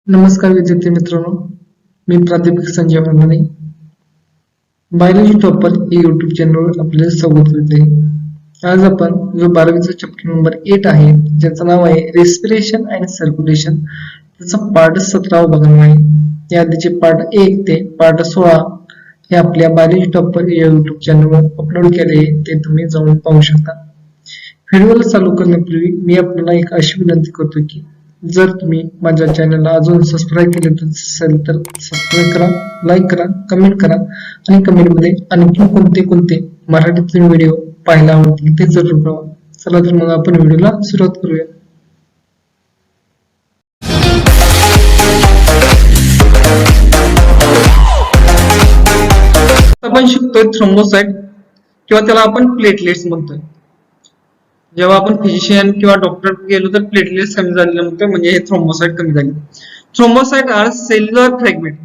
नमस्कार विद्यार्थी मित्रांनो, मी प्राध्यापक संजय भंडारे. बायोलॉजी टॉपर या युट्यूब चॅनलवर आपले स्वागत करते. आज आपण जो 12वीचा चॅप्टर नंबर 8 आहे, ज्याचं नाव आहे रेस्पिरेशन अँड सर्क्युलेशन, त्याचा पार्ट 17 बघणार आहे. या आधीचे पार्ट 1 ते पार्ट 16 हे आपल्या बायोलॉजी टॉपर या युट्यूब चॅनलवर अपलोड केले आहे, ते तुम्ही जाऊन पाहू शकता. व्हिडिओला चालू करण्यापूर्वी मी आपल्याला एक अशी विनंती करतो की जर तुम्ही माझ्या चॅनलला अजून सबस्क्राईब केले असेल तर सबस्क्राईब करा, लाईक करा, कमेंट करा आणि कमेंटमध्ये आणखी कोणते कोणते मराठीतील व्हिडिओ पाहायला आवडतील ते जरूर कळवा. चला तर मग आपण व्हिडिओला सुरुवात करूया. आपण शिकतोय थ्रोम्बोसाइट किंवा त्याला आपण प्लेटलेट्स म्हणतोय. जेव्हा आपण फिजिशियन किंवा डॉक्टर गेलो तर प्लेटलेट्स कमी झालेले म्हणतो, म्हणजे हे थ्रोम्बोसाइट कमी झाले. थ्रोम्बोसाइट आर सेल्युलर फ्रॅगमेंट,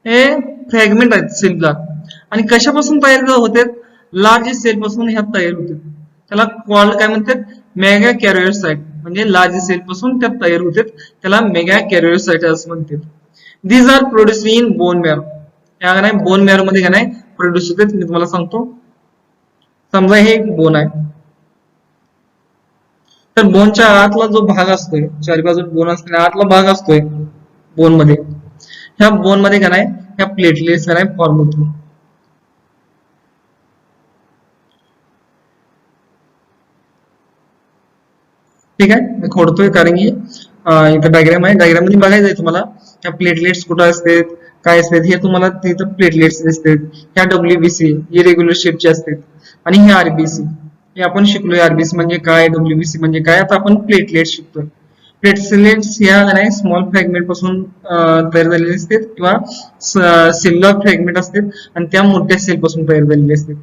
हे फ्रॅगमेंट आहेत सेल्युलर, आणि कशापासून तयार होते? लार्ज सेल पासून ह्या तयार होते. त्याला कॉल्ड काय म्हणतात? मेगा कॅरियोसाइट, म्हणजे लार्ज सेल पासून त्या तयार होते, त्याला मेगा कॅरियोसाइट असं म्हणतात. These are produce in bone marrow, या नाही बोन मॅरो मध्ये काय नाही प्रोड्यूस होते. मी तुम्हाला सांगतो. समजा हे एक बोन आहे, तर बोनच्या आतला जो भाग असतोय, चारी बाजूला बोन असलेला आतला भाग असतोय बोन मध्ये, ह्या बोन मध्ये काय नाही ह्या प्लेटलेट्स काय नाही फॉर्म होतो. ठीक आहे, मी खोडतोय कारण की इथं डायग्राम आहे. डायग्राम मध्ये बघायचंय तुम्हाला ह्या प्लेटलेट्स कुठं असतात, काय असतात. हे तुम्हाला तिथं प्लेटलेट्स दिसतात. ह्या डब्ल्यूबीसी इरेग्युलर शेपचे असतात, आणि हे आरबीसी, हे आपण शिकलोय. आरबीसी म्हणजे काय, डब्ल्यूबीसी म्हणजे काय. आता आपण प्लेटलेट्स शिकतोय. प्लेटलेट्स ह्या नाही स्मॉल फ्रॅगमेंट पासून तयार झालेले असतात किंवा सेल्युलर फ्रॅगमेंट असतात, आणि त्या मोठ्या सेल पासून तयार झालेले असतात,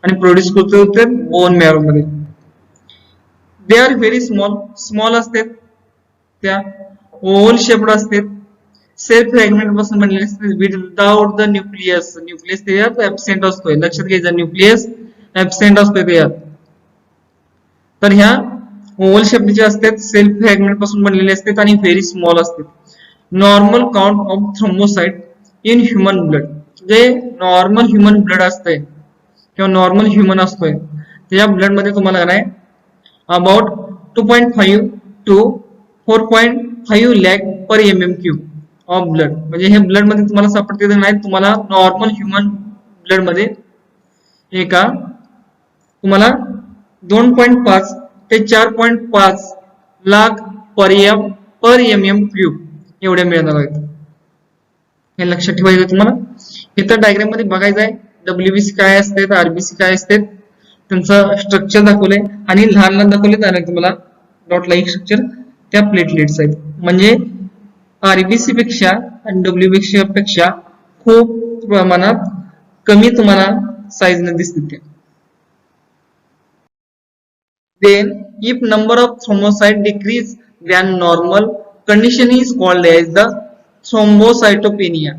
आणि प्रोड्यूस करतो होते बोन मॅरो मध्ये. दे आर व्हेरी स्मॉल असतात, त्या ओव्हल शेप्ड असतात, सेल फ्रॅगमेंट पासून बनलेले असतात, विदाउट द न्यूक्लियस. न्यूक्लियस त्याच्यात ऍबसेंट असतोय, लक्षात घ्यायचं. न्यूक्लियस ऍबसेंट असतोय त्याच्यात. तर ह्या ओव्हल शेपचे असतात, सेल फ्रॅगमेंट पासून बनलेले असतात, आणि व्हेरी स्मॉल असतात. Normal count of thrombocyte in human blood, जे नॉर्मल ह्युमन ब्लड असतंय किंवा नॉर्मल ह्युमन असतोय, त्याच्या ब्लड मध्ये तुम्हाला काय about 2.5 to 4.5 lakh per mm³ of blood, म्हणजे हे ब्लड मध्ये तुम्हाला सापडते नाही. तुम्हाला नॉर्मल ह्युमन ब्लड मध्ये एका तुम्हाला 2.5 ते 4.5 लाख पर mm³ एवढे मिळणार आहेत. हे लक्षात ठेवायचं तुम्हाला. इथं डायग्राम मध्ये बघायचं आहे डब्ल्यूबीसी काय असते, आरबीसी काय असते, त्यांचं स्ट्रक्चर दाखवलंय, आणि लहान लहान दाखवले आणि तुम्हाला डॉट लाईक स्ट्रक्चर त्या प्लेटलेट्स आहेत. म्हणजे आरबीसी पेक्षा आणि डब्ल्यूबीसी पेक्षा खूप प्रमाणात कमी तुम्हाला साईज न दिसतील त्या. Then, if number of thrombocyte decrease than normal, condition is called as the thrombocytopenia.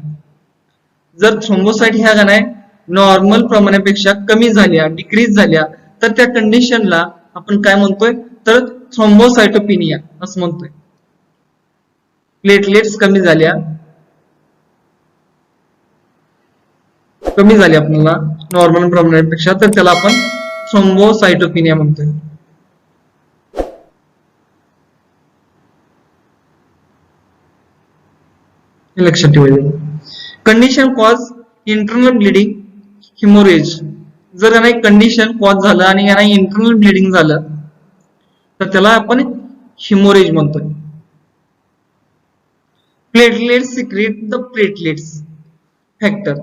जर थ्रोम्बोसाइट ह्या काय नॉर्मल प्रमाणापेक्षा कमी झाल्या, डिक्रीज झाल्या, तर त्या कंडिशनला आपण काय म्हणतोय, तर थ्रोम्बोसाइटोपिनिया असं म्हणतोय. प्लेटलेट्स कमी झाल्या आपल्याला नॉर्मल प्रमाणापेक्षा, तर त्याला आपण थ्रोम्बोसाइटोपिनिया म्हणतोय. लक्षात ठेवायचं. Condition cause internal bleeding, haemorrhage. जर नाही कंडिशन कॉज झालं आणि नाही इंटरनल ब्लिडिंग झालं, तर त्याला आपण हिमोरेज म्हणतोय. Platelets secrete the platelets factor.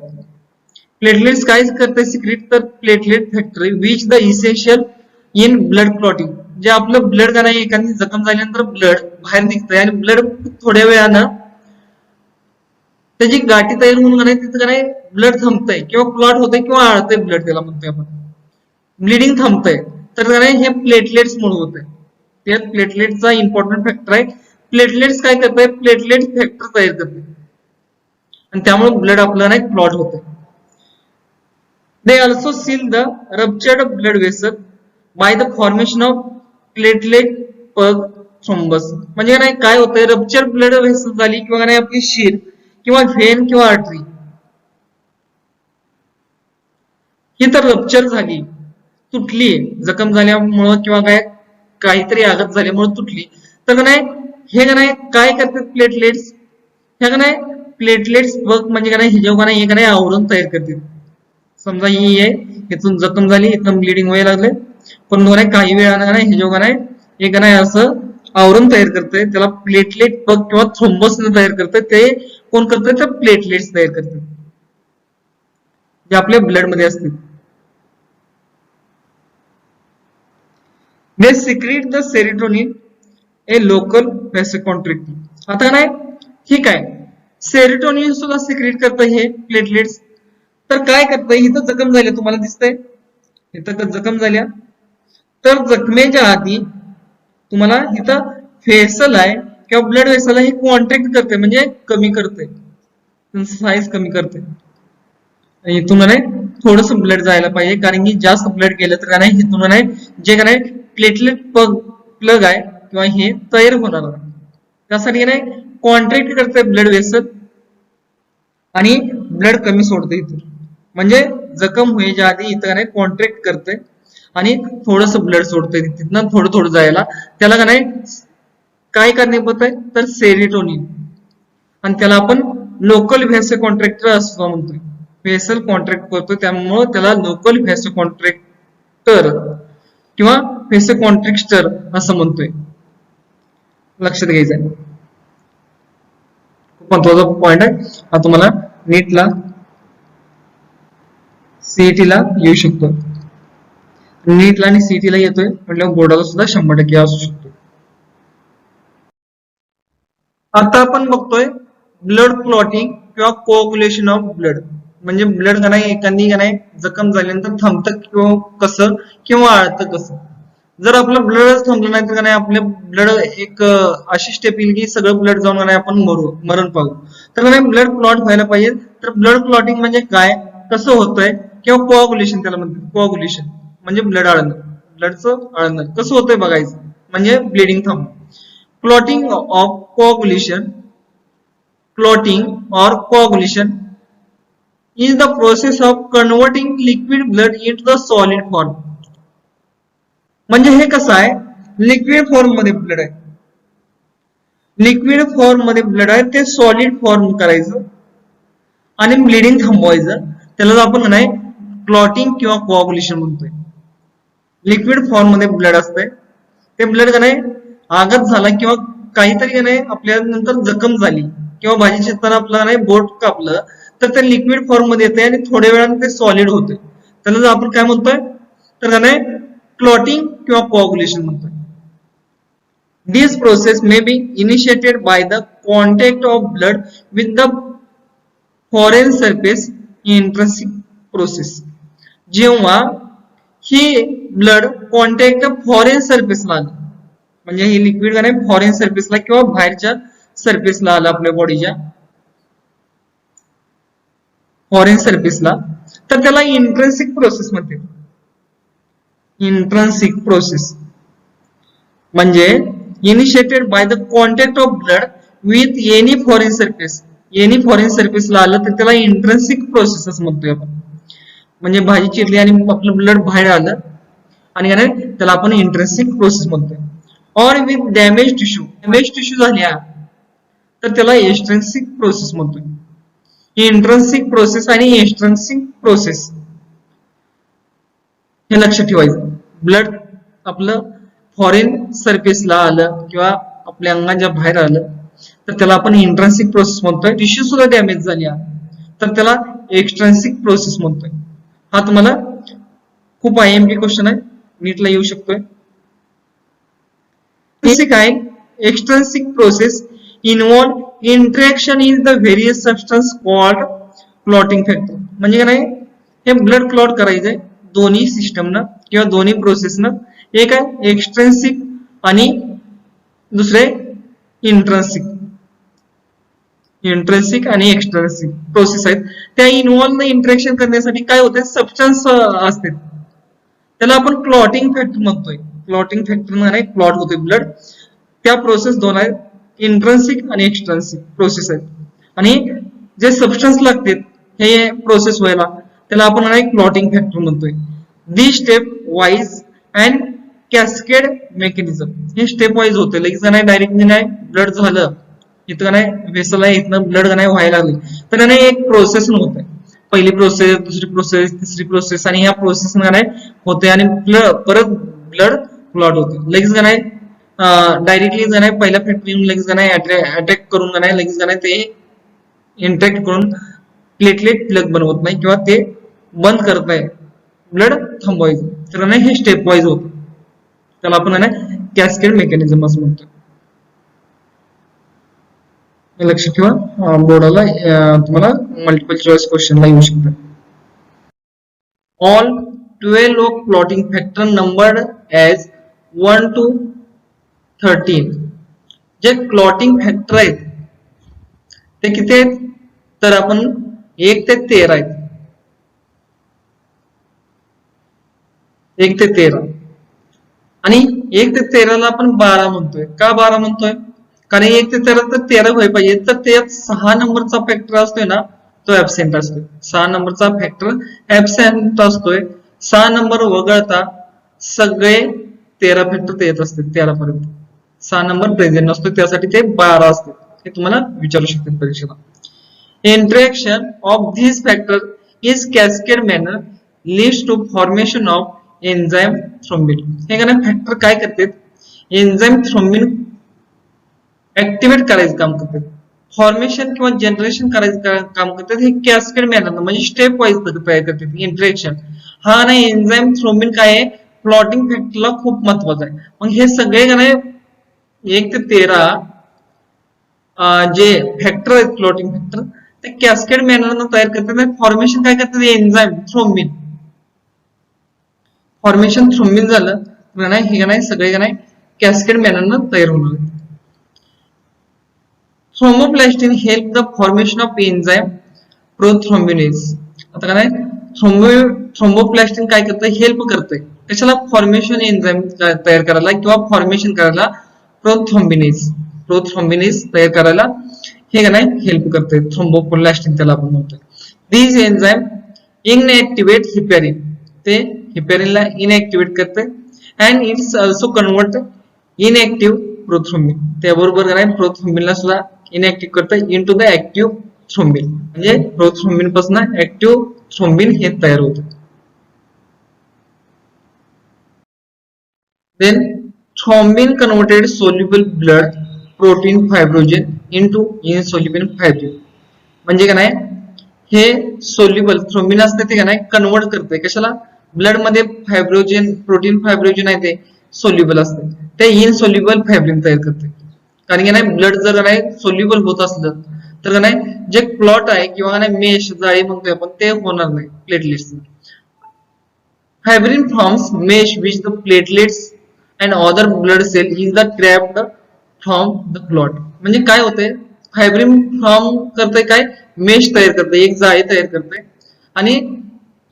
Platelets काय करते सिक्रेट, तर platelet factor which the essential in blood clotting. जे आपलं ब्लड का नाही एखादी जखम झाल्यानंतर ब्लड बाहेर निघतंय, आणि ब्लड थोड्या वेळानं त्याची गाठी तयार होऊन नाही तिथं नाही ब्लड थांबतंय किंवा क्लॉट होतंय किंवा आळतंय ब्लड, त्याला म्हणतोय आपण ब्लिडिंग थांबतंय, तर नाही हे प्लेटलेट्स मुळे होतंय. त्यात प्लेटलेटचा इम्पॉर्टंट फॅक्टर आहे. प्लेटलेट्स काय करताय, प्लेटलेट फॅक्टर तयार करते, आणि त्यामुळे ब्लड आपलं नाही क्लॉट होतंय. They also seal the ruptured blood vessel by the formation of platelet पग थ्रोम्बस म्हणजे नाही काय होतंय, रप्चर ब्लड व्हेसल झाली किंवा नाही आपली शीर किंवा व्हेन किंवा आर्टरी ही तर रप्चर झाली, तुटली, जखम झाल्यामुळं किंवा काय काहीतरी आघात झाल्यामुळे तुटली, तर का नाही हे का नाही काय करतात प्लेटलेट्स, ह्या का नाही प्लेटलेट्स बघ म्हणजे का नाही हे जेव्हा नाही हे का नाही आवरण तयार करतात. समजा ही आहे, इथून जखम झाली, इथून ब्लिडिंग व्हायला लागले, पण नाही काही वेळानं नाही हे जेव्हा नाही हे का नाही असं आवरण तयार करतंय, त्याला प्लेटलेट बघ किंवा थ्रोम्बस तयार करतंय, ते कोण करतंय तर प्लेटलेट्स तयार करतात जे आपल्या ब्लड मध्ये असतील. They secrete the serotonin, a local vasoconstrictor. आता नाही ठीक आहे, सेरोटोनिन सुद्धा सिक्रेट करतं हे प्लेटलेट्स. तर काय करतं, इथं जखम झाली तुम्हाला दिसतंय, इथं जखम झाल्या, तर जखमेच्या आधी तुम्हाला इथं व्हेसल आहे किंवा ब्लड व्हेसल आहे, हे कॉन्ट्रॅक्ट करते म्हणजे कमी करते, साईज कमी करते. इथून नाही थोडस ब्लड जायला पाहिजे, कारण की जास्त ब्लड गेलं तर नाही इथून नाही जे का नाही प्लेटलेट प्लग आहे किंवा हे तयार होणार नाही, त्यासाठी नाही कॉन्ट्रॅक्ट करते ब्लड वेसल आणि ब्लड कमी सोडते इथून, म्हणजे जखम व्हायच्या आधी इथं नाही कॉन्ट्रॅक्ट करते आणि थोडस ब्लड सोडते तिथनं थोडं थोडं जायला, त्याला का नाही काय करणे होत आहे तर सेरोटोनिन, आणि त्याला आपण लोकल व्हेसल कॉन्ट्रॅक्टर असं म्हणतोय, व्हेसल कॉन्ट्रॅक्ट करतो त्यामुळे त्याला लोकल व्हेसल कॉन्ट्रॅक्टर किंवा व्हेसल कॉन्ट्रॅक्टर असं म्हणतोय, लक्षात घ्यायचं आहे. खूप महत्वाचा पॉइंट आहे हा, तुम्हाला नीटला सीईटी ला येऊ शकतो, नीटला आणि सीईटी ला येतोय म्हटल्यावर बोर्डाला सुद्धा 100% असू शकतो. आता आपण बघतोय ब्लड क्लॉटिंग किंवा कोअग्युलेशन ऑफ ब्लड, म्हणजे ब्लड का नाही एखादी का नाही जखम झाल्यानंतर थांबतं किंवा कसं किंवा आळतं कसं. जर आपलं ब्लडच थांबलं नाही तर का नाही आपलं ब्लड एक अशी स्टेप येईल की सगळं ब्लड जाऊन नाही आपण मरण पाहू. तर नाही ब्लड क्लॉट व्हायला पाहिजे, तर ब्लड क्लॉटिंग म्हणजे काय, कसं होतंय, किंवा कोअग्युलेशन त्याला म्हणतात. कोअग्युलेशन म्हणजे ब्लड आळणं, ब्लडचं आळणं कसं होतंय बघायचं, म्हणजे ब्लिडिंग थांबणं. Clotting of coagulation, clotting or coagulation is the process of converting liquid blood into the solid form. म्हणजे हे कसं आहे, लिक्विड फॉर्म मध्ये ब्लड आहे, लिक्विड फॉर्म मध्ये ब्लड आहे ते सॉलिड फॉर्म करायचं आणि ब्लिडिंग थांबवायचं, त्याला आपण नाही क्लॉटिंग किंवा कोअग्युलेशन म्हणतोय. लिक्विड फॉर्म मध्ये ब्लड असतंय, ते ब्लड का नाही आघात झाला किंवा काहीतरी नाही आपल्या नंतर जखम झाली किंवा भाजी चिरताना आपलं नाही बोट कापलं तर ते लिक्विड फॉर्म मध्ये येते आणि थोड्या वेळाने ते सॉलिड होते, त्याला आपण काय म्हणतोय तर का नाही क्लॉटिंग किंवा कोअग्युलेशन म्हणतोय. This process may be initiated by the contact of blood with the foreign surface, intrinsic process. जेव्हा ही ब्लड कॉन्टॅक्ट फॉरेन सरफेसला आलं, म्हणजे हे लिक्विड का नाही फॉरेन सरफेसला किंवा बाहेरच्या सरफेसला आलं आपल्या बॉडीच्या फॉरेन सरफेसला, तर त्याला इंट्रिन्सिक प्रोसेस म्हणते. इंट्रिन्सिक प्रोसेस म्हणजे initiated by the contact of blood with any foreign surface, any foreign सरफेसला आलं तर त्याला इंट्रिन्सिक प्रोसेस असं म्हणतोय आपण. म्हणजे भाजी चिरली आणि आपलं ब्लड बाहेर आलं आणि त्याला आपण इंट्रिन्सिक प्रोसेस म्हणतोय. और विथ डॅमेज टिश्यू झाल्या तर त्याला एक्सट्रिन्सिक प्रोसेस म्हणतोय. इंट्रिन्सिक प्रोसेस आणि एक्सट्रिन्सिक प्रोसेस हे लक्षात ठेवायचं. ब्लड आपलं फॉरेन सरफेसला आलं किंवा आपल्या अंगाच्या बाहेर आलं तर त्याला आपण इंट्रिन्सिक प्रोसेस म्हणतोय. टिश्यू सुद्धा डॅमेज झाल्या तर त्याला एक्सट्रिन्सिक प्रोसेस म्हणतोय. हा तुम्हाला खूप IMP क्वेश्चन आहे, नीटला येऊ शकतोय. काय extrinsic process involve interaction in the various substance called clotting factor. म्हणजे काय नाही हे ब्लड क्लॉट करायचंय दोन्ही सिस्टमनं किंवा दोन्ही प्रोसेसनं. एक आहे एक्सट्रिन्सिक आणि दुसरे इंट्रिन्सिक. इंट्रिन्सिक आणि एक्सट्रिन्सिक प्रोसेस आहेत, त्या इन्व्हॉल्व इंटरॅक्शन करण्यासाठी काय होते सबस्टन्स असते, त्याला आपण क्लॉटिंग फॅक्टर म्हणतोय. क्लॉटिंग फॅक्टर नाही क्लॉट होते ब्लड. त्या प्रोसेस दोन आहेत, इंट्रन्सिक आणि एक्सट्रन्सिक प्रोसेस आहेत. आणि जे सबस्टन्स लागतात हे प्रोसेस व्हायला त्याला आपण एक क्लॉटिंग फॅक्टर म्हणतोय. दी step wise and cascade mechanism, हे स्टेप वाईज होते. लगेच नाही डायरेक्टली नाही ब्लड झालं इथं नाही वेसल आहे इथनं ब्लड नाही व्हायला लागले तर नाही एक प्रोसेस होते. पहिली प्रोसेस, दुसरी प्रोसेस, तिसरी प्रोसेस आणि ह्या प्रोसेस नाही होते आणि परत ब्लड क्लॉट होते. लगेच नाही डायरेक्टली नाही पहिल्या फॅक्टरी लगेच नाही अटॅक करून नाही लगेच नाही ते इंटॅक्ट करून प्लेटलेट प्लग बनवत नाही किंवा ते बंद करत नाही ब्लड थांबवायचं. तर नाही हे स्टेप वाईज होतं, त्याला आपण नाही कॅस्केड मेकॅनिझम असं म्हणतो. लक्षात ठेवा, बोर्डाला तुम्हाला मल्टिपल चॉईस क्वेश्चनला येऊ शकतात. All 12 of clotting factor numbered as 1 to 13. जे क्लॉटिंग फॅक्टर आहेत ते किती आहेत तर आपण 1 ते 13 आहेत. 1 ते 13 आणि 1 ते 13 ला आपण 12 म्हणतोय. का 12 म्हणतोय? कारण 1 ते 13 तर 13 व्हायला पाहिजे, तर त्यात 6 नंबरचा फॅक्टर असतोय ना तो ऍबसेंट असतोय. 6 नंबरचा फॅक्टर ऍबसेंट असतोय. 6 नंबर वगळता सगळे 13 फॅक्टर ते येत असते 13 पर्यंत. 6 नंबर प्रेझेंट नसतो त्यासाठी ते 12 असते. हे तुम्हाला विचारू शकतात परीक्षेला. Interaction of these factor is cascade manner leads to formation of enzyme thrombin. हे का फॅक्टर काय करतात, एन्झाईम थ्रोम्बिन ऍक्टिव्हेट करायचं काम करतात, फॉर्मेशन किंवा जनरेशन करायचं काम करतात. हे कॅस्केड मॅनर म्हणजे स्टेप वाईज तयार करतात इंटरॅक्शन. हा नाही एन्झाईम थ्रोम्बिन काय आहे क्लॉटिंग फॅक्टरला खूप महत्वाचं आहे. मग हे सगळे का नाही 1 ते 13 जे फॅक्टर आहेत क्लॉटिंग फॅक्टर ते कॅस्केड मॅनरनं तयार करतात. फॉर्मेशन काय करतात एन्झाईम थ्रोम्बिन. फॉर्मेशन थ्रोम्बिन झालं तर नाही हे नाही सगळे का नाही कॅस्केड मॅनरनं तयार होणार. Thromboplastin help the formation of enzyme prothrombinase. आता का नाही थ्रोम्बोप्लास्टिन काय करतं हेल्प करतंय कशाला फॉर्मेशन एन्झाईम तयार करायला किंवा फॉर्मेशन करायला प्रोथ्रोम्बिनेज तयार करायला हे का नाही हेल्प करते. थ्रोम्बोप्लास्टिन त्याला आपण म्हणतोय. दीज एन्झाईम इनएक्टिव्हेट हिपॅरिन, ते हिपॅरिनला इनएक्टिव्हेट करते and it's also convert inactive prothrombin. त्याबरोबर काय प्रोथ्रोम्बिनला सुद्धा इनएक्टिव्ह करतं इनटू द ऍक्टिव्ह थ्रोम्बिन. म्हणजे प्रोथ्रोम्बिन पासून ऍक्टिव्ह थ्रोम्बिन हे तयार होतं. Then thrombin converted soluble blood protein fibrogen into insoluble fibrin. म्हणजे का नाही हे सोल्युबल थ्रोम्बिन असते ते का नाही कन्वर्ट करते कशाला ब्लड मध्ये फायब्रोजन प्रोटीन फायब्रोजन आहे ते सोल्युबल असते ते इनसोल्युबल फायब्रिन तयार करते. कारण की नाही ब्लड जर नाही सोल्युबल होत असलं तर नाही जे क्लॉट आहे किंवा नाही मेश जाळी म्हणतोय आपण ते होणार नाही platelets. Fibrin forms mesh which the platelets and other blood cell is the trapped from the clot. म्हणजे काय होते फायब्रिन फॉर्म करते काय मेश तयार करते एक जाळी तयार करते आणि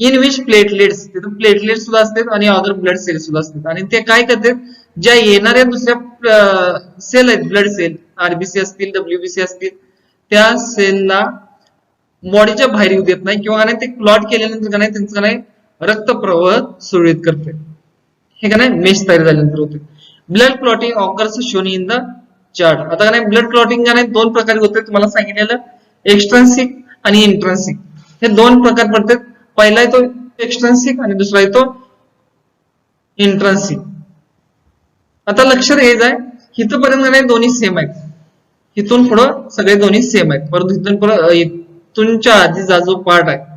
इन विच प्लेटलेट्स तिथे प्लेटलेट्स सुद्धा असतात आणि अदर ब्लड सेल सुद्धा असतात आणि ते काय करतात ज्या येणाऱ्या दुसऱ्या सेल आहेत ब्लड सेल आरबीसी असतील डब्ल्यूबीसी असतील त्या सेलला बॉडीच्या बाहेर येऊ देत नाही किंवा ते क्लॉट केल्यानंतर का नाही त्यांचं नाही रक्त प्रवाह सुरळीत करते. हे का नाही मेश तयार झाल्यानंतर होते. Blood clotting occurs shown in the chart. आता का नाही ब्लड क्लॉटिंग का नाही दोन प्रकारे होते तुम्हाला सांगितलेलं एक्सट्रन्सिक आणि इंट्रन्सिक हे दोन प्रकार पडतात. पहिला येतो एक्सट्रन्सिक आणि दुसरा येतो इंट्रन्सिक. आता लक्षात घ्यायचं आहे इथपर्यंत नाही दोन्ही सेम आहेत, इथून पुढं सगळे दोन्ही सेम आहेत, परंतु इथून पुढं इथूनच्या आधीचा जो पार्ट आहे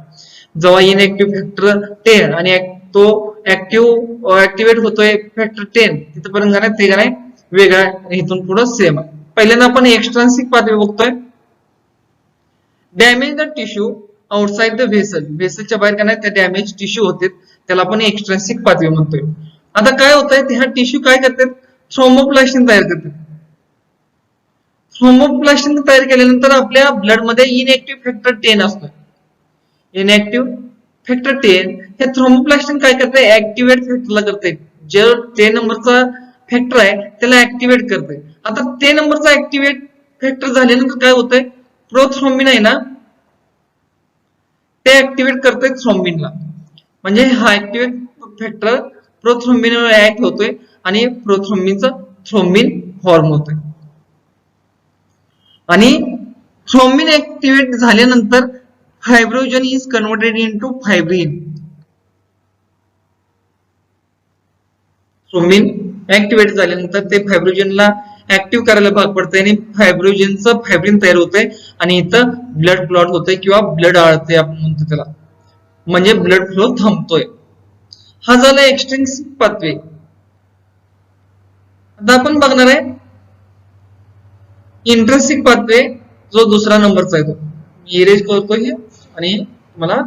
जेव्हा इनएक्टिव्ह फॅक्टर 10 आणि तो ऍक्टिव्हेट होतोय फॅक्टर 10 तिथपर्यंत गाणं ते गाणं वेगळा इथून पुढे सेम आहे. पहिल्यांदा आपण एक्सट्रन्सिक पातळी बघतोय. Damage the tissue outside the vessel. व्हेसलच्या बाहेर का नाही त्या डॅमेज टिश्यू होते त्याला आपण एक्सट्रन्सिक पातळी म्हणतोय. आता काय होतंय ह्या टिश्यू काय करतात थ्रोम्बोप्लास्टिन तयार करतात. थ्रोम्बोप्लास्टिन तयार केल्यानंतर आपल्या ब्लड मध्ये इनएक्टिव्ह फॅक्टर 10 असतो. इनएक्टिव्ह फॅक्टर 10 हे थ्रोम्बोप्लास्टिन काय करते ऍक्टिव्हेट फॅक्टरला करते. जे 10 नंबरचा फॅक्टर आहे त्याला ऍक्टिव्हेट करते. आता ते नंबरचा ऍक्टिव्हेट फॅक्टर झाल्यानंतर काय होतंय, प्रोथ्रोम्बिन आहे ना ते ऍक्टिव्हेट करतोय थ्रोम्बिनला. म्हणजे हा ऍक्टिव्हेट फॅक्टर प्रोथ्रोम्बिनवर ऍक्ट होतोय आणि प्रोथ्रोम्बिनचं थ्रोम्बिन फॉर्म होतोय. आणि थ्रोम्बिन ऍक्टिव्हेट झाल्यानंतर fibrinogen is converted into fibrin. Thrombin activate झाल्यानंतर ते फायब्रोजनला ऍक्टिव्ह करायला भाग पडते आणि फायब्रोजनचं फायब्रिन तयार होतंय आणि इथं ब्लड क्लॉट होतंय किंवा ब्लड आळते आपण म्हणतो त्याला, म्हणजे ब्लड फ्लो थांबतोय. हा झाला एक्सट्रिन्सिक पाथवे. आता आपण बघणार आहे इंट्रिन्सिक पाथवे, जो दुसरा नंबरचा आहे तो इरेज करतो हे आणि मला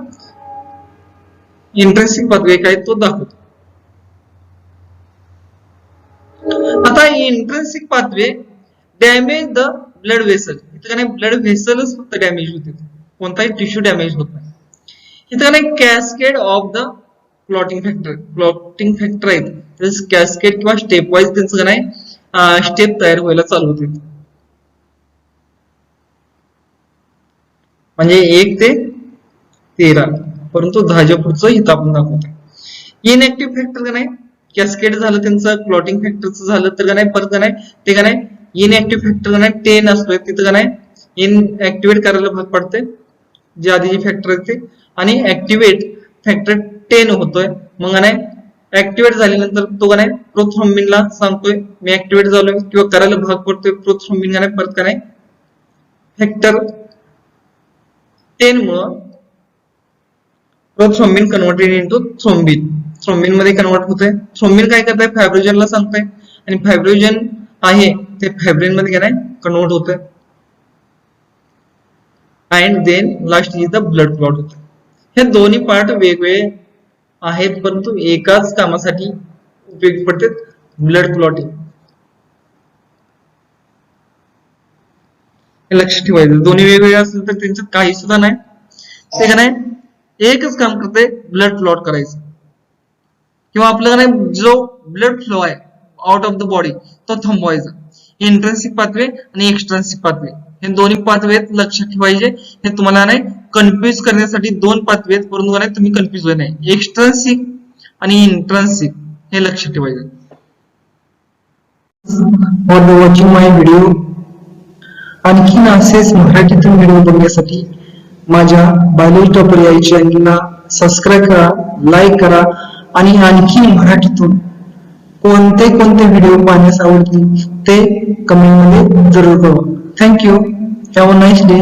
इंट्रिन्सिक पाथवे काय तो दाखवतो. आता intrinsic pathway damage the blood vessel. इथं काय ब्लड वेसलच फक्त डॅमेज होते, कोणताही टिश्यू डॅमेज होत नाही. इथं काय cascade of the clotting factor आहेत, कॅस्केड किंवा स्टेप वाईज त्यांचं काय स्टेप तयार व्हायला चालू होते. म्हणजे 1 ते 13, परंतु 10च्या पुढचं इथं आपण दाखवतो. इनएक्टिव्ह फॅक्टर का नाही कॅस्केड झालं त्यांचं, क्लॉटिंग फॅक्टरचं झालं तर का नाही परत का नाही ते का नाही इनएक्टिव्ह फॅक्टर का नाही 10 असतोय, तिथं का नाही इनएक्टिव्हेट करायला भाग पडते जे आधीचे फॅक्टर आहेत ते, आणि ऍक्टिव्हेट फॅक्टर 10 होतोय. मग का नाही ऍक्टिव्हेट झाल्यानंतर तो का नाही प्रोथ्रोम्बिनला सांगतोय मी ऍक्टिव्हेट झालोय किंवा करायला भाग पडतोय. प्रोथ्रोम्बिन का नाही परत का नाही फॅक्टर 10 मुळे prothrombin converted into thrombin, thrombin मध्ये कन्वर्ट होते. थ्रोम्बिन काय करताय फायब्रोजनला सांगताय आणि फायब्रोजन आहे ते फायब्रिन मध्ये काय कन्वर्ट होते and then last is the blood clot होते. हे दोन्ही पार्ट वेगवेगळे आहेत परंतु एकाच कामासाठी उपयोगी पडते, ब्लड क्लॉटिंग. हे लक्षात ठेवायचं. दोन्ही वेगवेगळे असेल तर त्यांच्यात काही सुद्धा नाही, ते का नाही एकच काम करते ब्लड क्लॉट करायचं किंवा आपल्याला जो ब्लड फ्लो आहे आउट ऑफ द बॉडी तो थांबवायचा. इंट्रिन्सिक पाथवे आणि एक्सट्रिन्सिक पाथवे हे दोन्ही पाथवे लक्षात ठेवायचे. हे तुम्हाला नाही कन्फ्युज करण्यासाठी दोन पाथवे आहेत, परंतु नाही तुम्ही कन्फ्युज होय नाही. एक्सट्रिन्सिक आणि इंट्रिन्सिक हे लक्षात ठेवायचं. For watching my video. आणखीन असेच मराठीतून व्हिडिओ बघण्यासाठी माझ्या बायोलॉजी टॉपर या चॅनलला सबस्क्राईब करा, लाईक करा आणि आणखी मराठीतून कोणते व्हिडिओ पाहण्यास आवडतील ते कमेंट मध्ये जरूर करा. Thank you. Have a nice day.